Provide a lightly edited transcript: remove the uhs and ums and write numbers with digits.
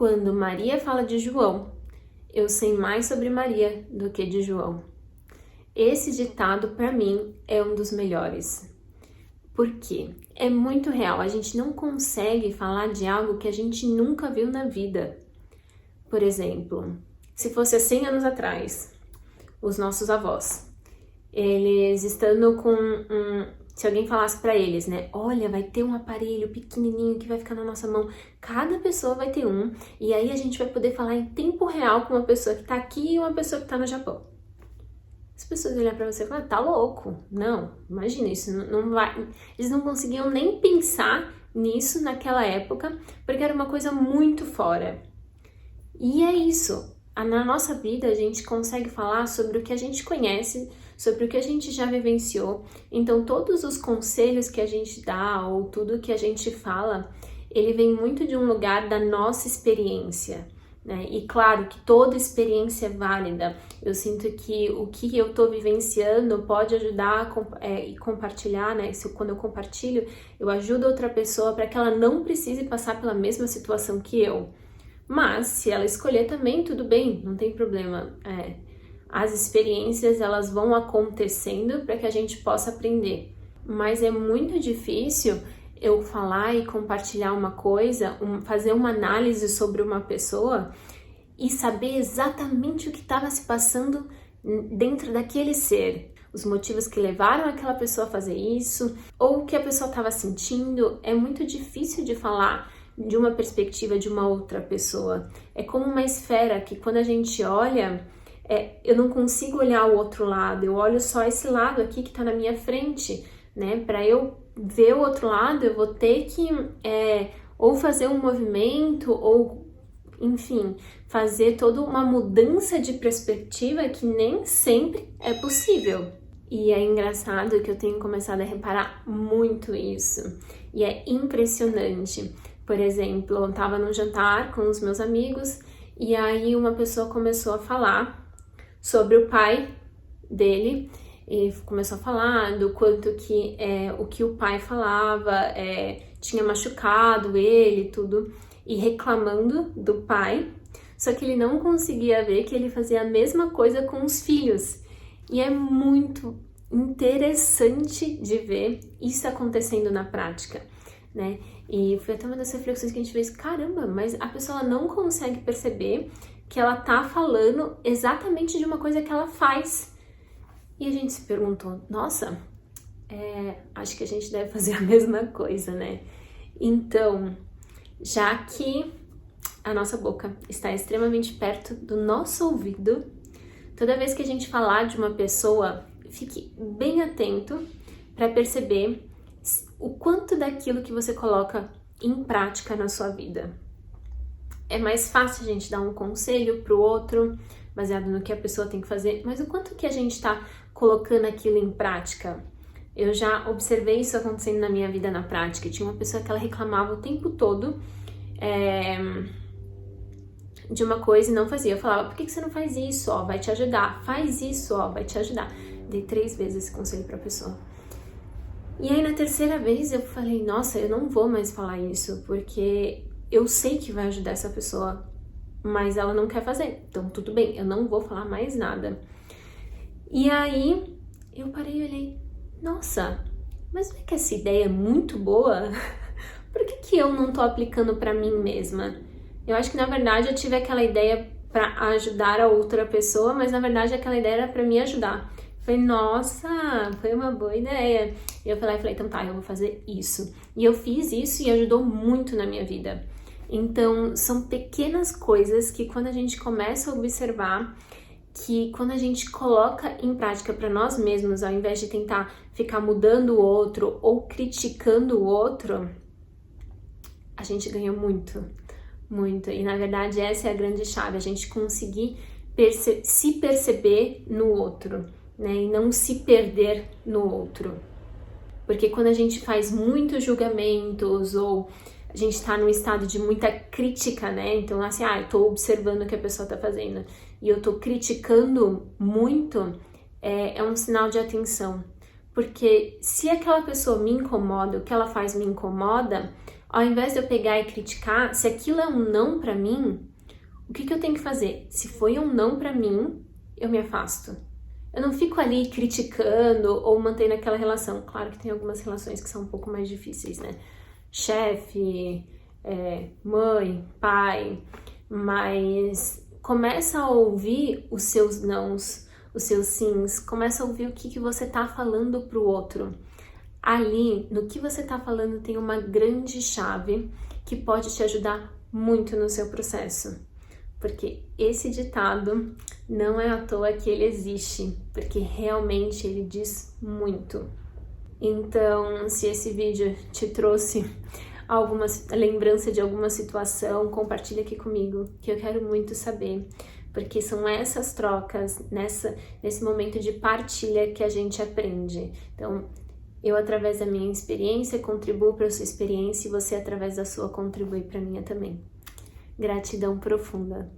Quando Maria fala de João, eu sei mais sobre Maria do que de João. Esse ditado, para mim, é um dos melhores. Por quê? É muito real. A gente não consegue falar de algo que a gente nunca viu na vida. Por exemplo, se fosse há 100 anos atrás, os nossos avós, eles estando com se alguém falasse para eles, né, olha, vai ter um aparelho pequenininho que vai ficar na nossa mão, cada pessoa vai ter um, e aí a gente vai poder falar em tempo real com uma pessoa que tá aqui e uma pessoa que tá no Japão. As pessoas olham para você e falam, tá louco? Não, imagina, isso não vai... Eles não conseguiam nem pensar nisso naquela época, porque era uma coisa muito fora. E é isso, na nossa vida a gente consegue falar sobre o que a gente conhece, sobre o que a gente já vivenciou. Então todos os conselhos que a gente dá ou tudo que a gente fala, ele vem muito de um lugar da nossa experiência, né? E claro que toda experiência é válida. Eu sinto que o que eu tô vivenciando pode ajudar e compartilhar, né? Quando eu compartilho, eu ajudo outra pessoa para que ela não precise passar pela mesma situação que eu. Mas se ela escolher também, tudo bem, não tem problema. As experiências, elas vão acontecendo para que a gente possa aprender. Mas é muito difícil eu falar e compartilhar uma coisa, fazer uma análise sobre uma pessoa e saber exatamente o que estava se passando dentro daquele ser. Os motivos que levaram aquela pessoa a fazer isso, ou o que a pessoa estava sentindo. É muito difícil de falar de uma perspectiva de uma outra pessoa. É como uma esfera que quando a gente olha, eu não consigo olhar o outro lado, eu olho só esse lado aqui que tá na minha frente, né? Para eu ver o outro lado, eu vou ter que ou fazer um movimento, ou enfim, fazer toda uma mudança de perspectiva que nem sempre é possível. E é engraçado que eu tenho começado a reparar muito isso, e é impressionante. Por exemplo, eu estava num jantar com os meus amigos e aí uma pessoa começou a falar sobre o pai dele e começou a falar do quanto que o que o pai falava tinha machucado ele e tudo, e reclamando do pai, só que ele não conseguia ver que ele fazia a mesma coisa com os filhos. E é muito interessante de ver isso acontecendo na prática, né? E foi até uma das reflexões que a gente fez, caramba, mas a pessoa não consegue perceber que ela tá falando exatamente de uma coisa que ela faz. E a gente se perguntou, nossa, acho que a gente deve fazer a mesma coisa, né? Então, já que a nossa boca está extremamente perto do nosso ouvido, toda vez que a gente falar de uma pessoa, fique bem atento para perceber o quanto daquilo que você coloca em prática na sua vida. É mais fácil a gente dar um conselho pro outro, baseado no que a pessoa tem que fazer, mas o quanto que a gente tá colocando aquilo em prática? Eu já observei isso acontecendo na minha vida na prática. Tinha uma pessoa que ela reclamava o tempo todo de uma coisa e não fazia. Eu falava, por que você não faz isso? Ó, vai te ajudar. Faz isso, ó, vai te ajudar. Dei 3 vezes esse conselho pra pessoa. E aí na terceira vez eu falei, nossa, eu não vou mais falar isso, porque eu sei que vai ajudar essa pessoa, mas ela não quer fazer. Então tudo bem, eu não vou falar mais nada. E aí eu parei e olhei, nossa, mas não é que essa ideia é muito boa? Por que eu não tô aplicando pra mim mesma? Eu acho que na verdade eu tive aquela ideia pra ajudar a outra pessoa, mas na verdade aquela ideia era pra me ajudar. Falei, nossa, foi uma boa ideia. E eu falei, então tá, eu vou fazer isso. E eu fiz isso e ajudou muito na minha vida. Então, são pequenas coisas que quando a gente começa a observar, que quando a gente coloca em prática para nós mesmos, ao invés de tentar ficar mudando o outro ou criticando o outro, a gente ganha muito, muito. E na verdade essa é a grande chave, a gente conseguir se perceber no outro, né? E não se perder no outro. Porque quando a gente faz muitos julgamentos ou a gente tá num estado de muita crítica, né? Então, assim, eu tô observando o que a pessoa tá fazendo e eu tô criticando muito, é um sinal de atenção. Porque se aquela pessoa me incomoda, o que ela faz me incomoda, Ao invés de eu pegar e criticar, se aquilo é um não pra mim, o que eu tenho que fazer? Se foi um não pra mim, eu me afasto. Eu não fico ali criticando ou mantendo aquela relação. Claro que tem algumas relações que são um pouco mais difíceis, né? Chefe, mãe, pai, mas começa a ouvir os seus nãos, os seus sims, começa a ouvir o que você tá falando pro outro. Ali, no que você tá falando, tem uma grande chave que pode te ajudar muito no seu processo. Porque esse ditado não é à toa que ele existe, porque realmente ele diz muito. Então, se esse vídeo te trouxe alguma lembrança de alguma situação, compartilha aqui comigo, que eu quero muito saber, porque são essas trocas, nesse momento de partilha que a gente aprende. Então, eu, através da minha experiência, contribuo para a sua experiência e você, através da sua, contribui para a minha também. Gratidão profunda.